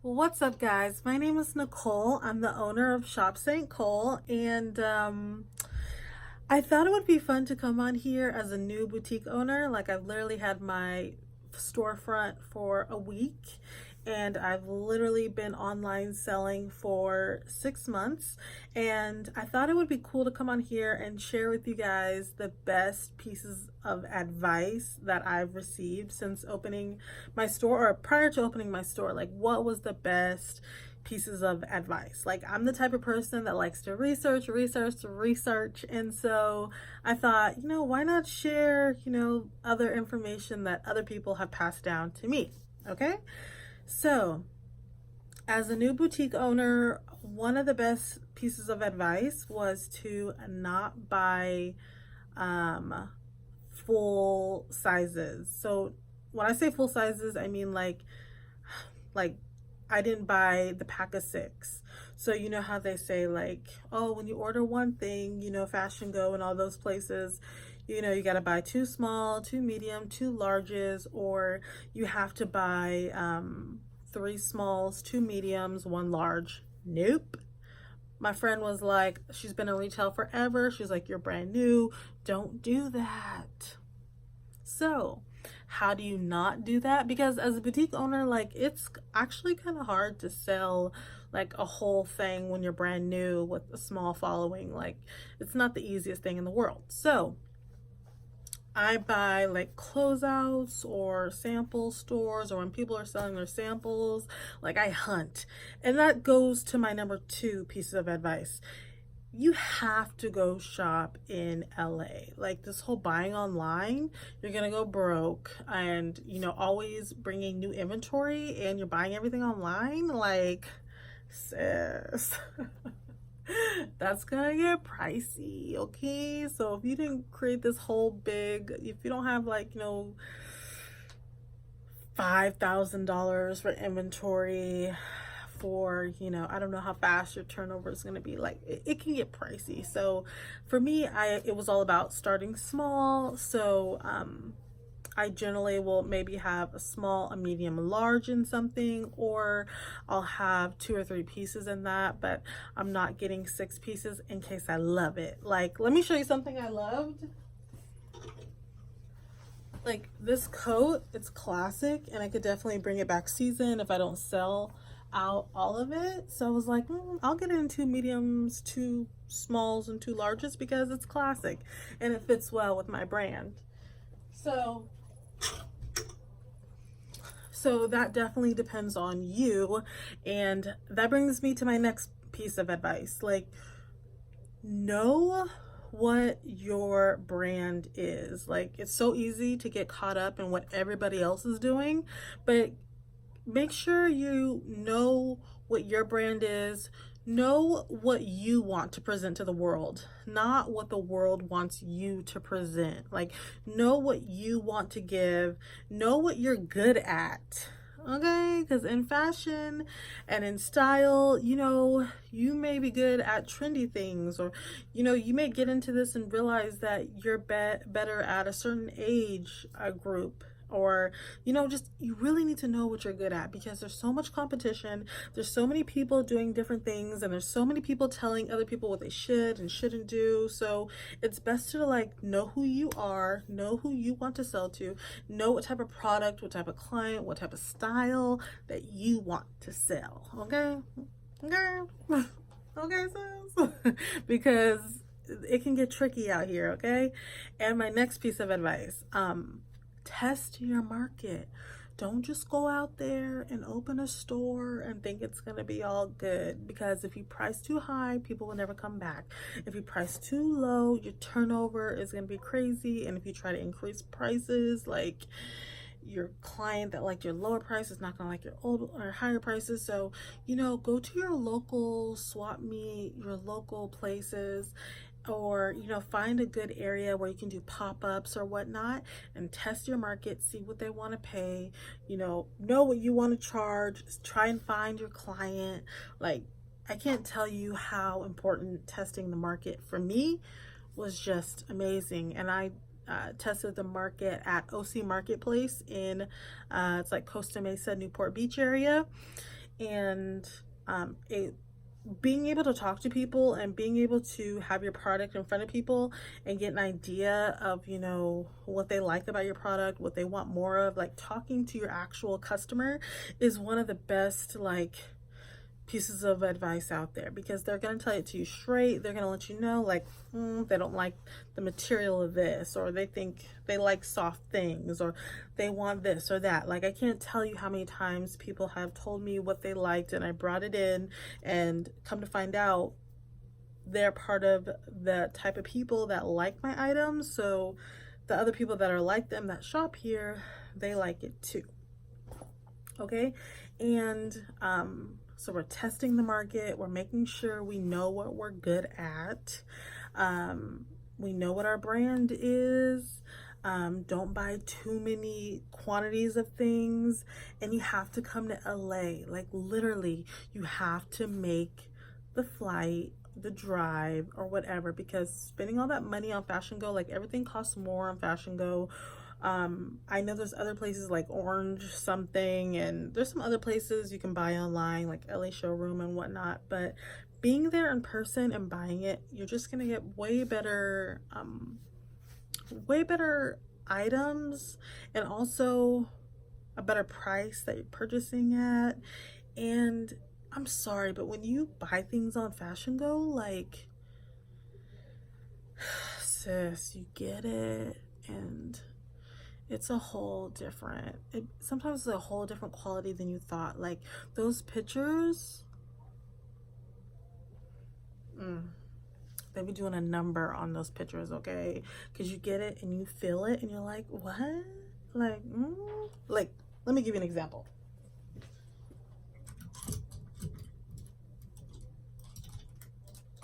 What's up, guys? My name is Nicole. I'm the owner of Shop St. Cole, and I thought it would be fun to come on here as a new boutique owner. Like, I've literally had my storefront for a week, and I've literally been online selling for 6 months. And I thought it would be cool to come on here and share with you guys the best pieces of advice that I've received since opening my store, or prior to opening my store. Like, what was the best pieces of advice? Like, I'm the type of person that likes to research. And so I thought, why not share, other information that other people have passed down to me. Okay. So, as a new boutique owner, one of the best pieces of advice was to not buy full sizes. So, when I say full sizes, I mean like I didn't buy the pack of 6. So you know how they say, like, oh, when you order one thing, Fashion Go and all those places, you got to buy 2 small, 2 medium, 2 larges, or you have to buy 3 smalls, 2 mediums, 1 large. Nope. My friend was like, she's been in retail forever. She's like, you're brand new. Don't do that. So how do you not do that? Because as a boutique owner, like, it's actually kind of hard to sell like a whole thing when you're brand new with a small following. Like, it's not the easiest thing in the world. So I buy like closeouts or sample stores, or when people are selling their samples, like, I hunt. And that goes to my number 2 piece of advice. You have to go shop in LA. Like, this whole buying online, you're gonna go broke. And always bringing new inventory and you're buying everything online, like, sis. That's gonna get pricey. Okay, so if you didn't create this whole big, if you don't have like $5,000 for inventory, for I don't know how fast your turnover is going to be, like, it can get pricey. So for me, it was all about starting small. So I generally will maybe have a small, a medium, a large in something, or I'll have 2 or 3 pieces in that, but I'm not getting 6 pieces in case I love it. Like, let me show you something I loved. Like, this coat, it's classic, and I could definitely bring it back season if I don't sell out all of it. So I was like, I'll get it in 2 mediums, 2 smalls, and 2 larges, because it's classic and it fits well with my brand. So that definitely depends on you. And that brings me to my next piece of advice. Like, know what your brand is. Like, it's so easy to get caught up in what everybody else is doing, but make sure you know what your brand is. Know what you want to present to the world, not what the world wants you to present. Like, know what you want to give. Know what you're good at. Okay? Because in fashion and in style, you may be good at trendy things, or, you may get into this and realize that you're better at a certain age group. Or, just, you really need to know what you're good at, because there's so much competition. There's so many people doing different things, and there's so many people telling other people what they should and shouldn't do. So it's best to, like, know who you are, know who you want to sell to, know what type of product, what type of client, what type of style that you want to sell. Okay? Okay, sis? Because it can get tricky out here. Okay? And my next piece of advice, test your market. Don't just go out there and open a store and think it's going to be all good, because if you price too high, people will never come back. If you price too low, your turnover is going to be crazy. And if you try to increase prices, like, your client that liked your lower price is not going to like your old or higher prices. So, go to your local swap meet, your local places, or find a good area where you can do pop-ups or whatnot, and test your market, see what they want to pay, know what you want to charge, try and find your client. Like, I can't tell you how important testing the market for me was. Just amazing. And I tested the market at OC Marketplace in it's like Costa Mesa, Newport Beach area. And it being able to talk to people and being able to have your product in front of people and get an idea of, you know, what they like about your product, what they want more of, like talking to your actual customer is one of the best, like, pieces of advice out there, because they're going to tell it to you straight. They're going to let you know, like, they don't like the material of this, or they think they like soft things, or they want this or that. Like, I can't tell you how many times people have told me what they liked and I brought it in, and come to find out they're part of the type of people that like my items. So the other people that are like them that shop here, they like it too. Okay. And so we're testing the market. We're making sure we know what we're good at. We know what our brand is. Don't buy too many quantities of things. And you have to come to LA. Like, literally, you have to make the flight, the drive, or whatever, because spending all that money on Fashion Go, like, everything costs more on Fashion Go. I know there's other places like Orange something, and there's some other places you can buy online like LA Showroom and whatnot, but being there in person and buying it, you're just gonna get way better items, and also a better price that you're purchasing at. And I'm sorry, but when you buy things on Fashion Go, like, sis, you get it, and it's a whole different, sometimes it's a whole different quality than you thought. Like, those pictures, they be doing a number on those pictures, okay? Because you get it and you feel it and you're like, what? Like, like, let me give you an example.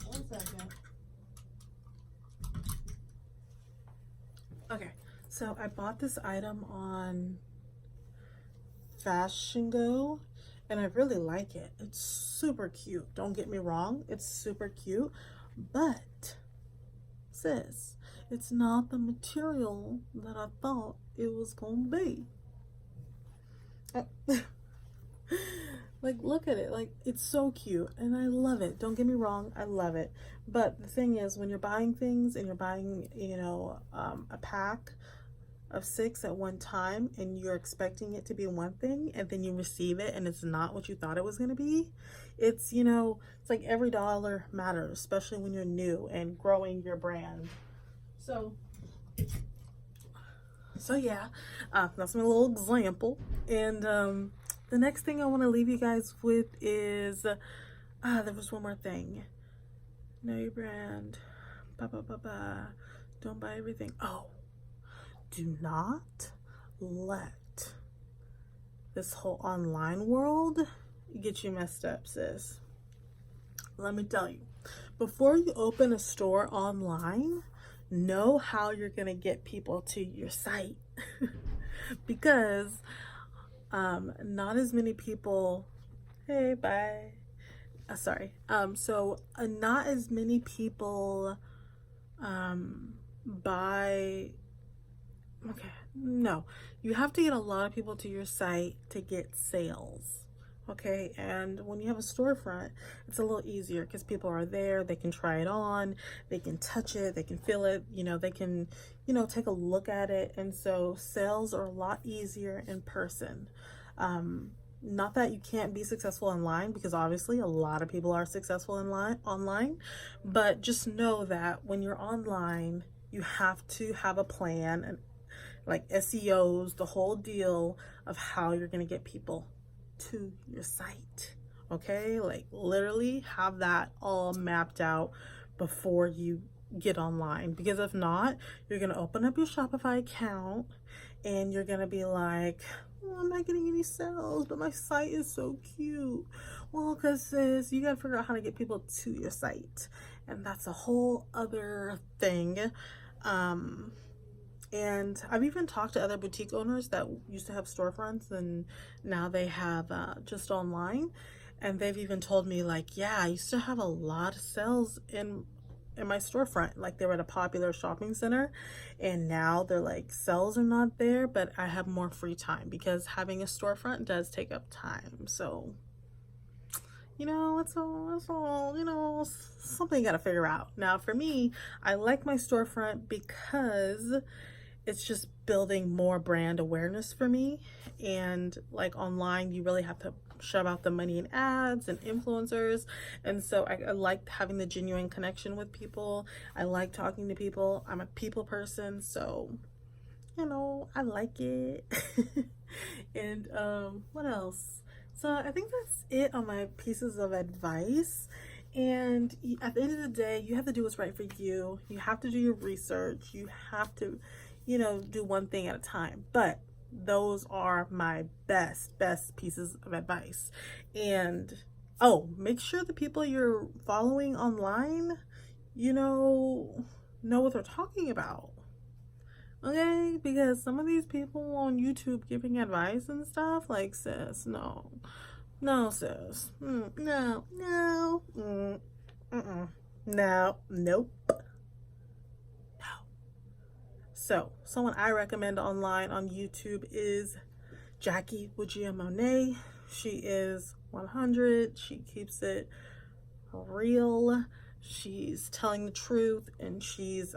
One second. Okay, so I bought this item on Fashion Go and I really like it. It's super cute. Don't get me wrong, it's super cute, but sis, it's not the material that I thought it was gonna be. Like, look at it. Like, it's so cute and I love it. Don't get me wrong, I love it. But the thing is, when you're buying things and you're buying, you know, a pack of 6 at one time, and you're expecting it to be one thing, and then you receive it and it's not what you thought it was going to be, it's, you know, it's like every dollar matters, especially when you're new and growing your brand. So yeah, that's my little example. And the next thing I want to leave you guys with is there was one more thing. Know your brand. Don't buy everything. Oh, do not let this whole online world get you messed up, sis. Let me tell you, before you open a store online, know how you're gonna get people to your site. Because not as many people, hey, bye. Sorry. Not as many people buy. Okay, no, you have to get a lot of people to your site to get sales. Okay, and when you have a storefront, it's a little easier because people are there, they can try it on, they can touch it, they can feel it, you know, they can, you know, take a look at it. And so sales are a lot easier in person. Not that you can't be successful online, because obviously a lot of people are successful online, but just know that when you're online, you have to have a plan, and like SEOs, the whole deal of how you're going to get people to your site. Okay, like, literally have that all mapped out before you get online, because if not, you're going to open up your Shopify account and you're going to be like, well, I'm not getting any sales, but my site is so cute. Well, because sis, you got to figure out how to get people to your site, and that's a whole other thing. And I've even talked to other boutique owners that used to have storefronts and now they have just online. And they've even told me, like, yeah, I used to have a lot of sales in my storefront. Like, they were at a popular shopping center, and now they're like, sales are not there, but I have more free time, because having a storefront does take up time. So it's all, something you gotta figure out. Now, for me, I like my storefront because it's just building more brand awareness for me. And like online, you really have to shove out the money in ads and influencers. And so I like having the genuine connection with people. I like talking to people. I'm a people person, so I like it. And what else? So I think that's it on my pieces of advice. And at the end of the day, you have to do what's right for you. You have to do your research. You have to, do one thing at a time. But those are my best pieces of advice. And oh, make sure the people you're following online, know what they're talking about. Okay, because some of these people on YouTube giving advice and stuff, like, sis, no, sis, no, no, nope, no. So, someone I recommend online on YouTube is Jackie Wujia Monet. She is 100. She keeps it real. She's telling the truth, and she's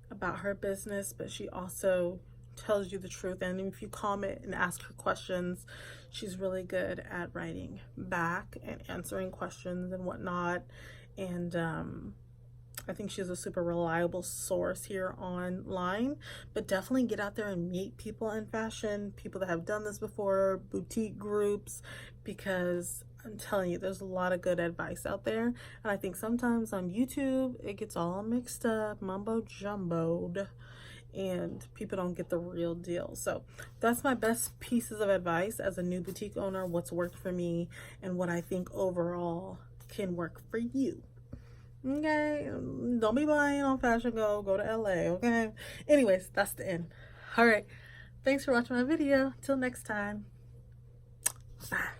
about her business, but she also tells you the truth. And if you comment and ask her questions, she's really good at writing back and answering questions and whatnot. And I think she's a super reliable source here online. But definitely get out there and meet people in fashion, people that have done this before, boutique groups, because I'm telling you, there's a lot of good advice out there. And I think sometimes on YouTube, it gets all mixed up, mumbo jumboed, and people don't get the real deal. So that's my best pieces of advice as a new boutique owner, what's worked for me and what I think overall can work for you. Okay, don't be buying on Fashion Go to LA. Okay, anyways, that's the end. All right, thanks for watching my video. Till next time, bye.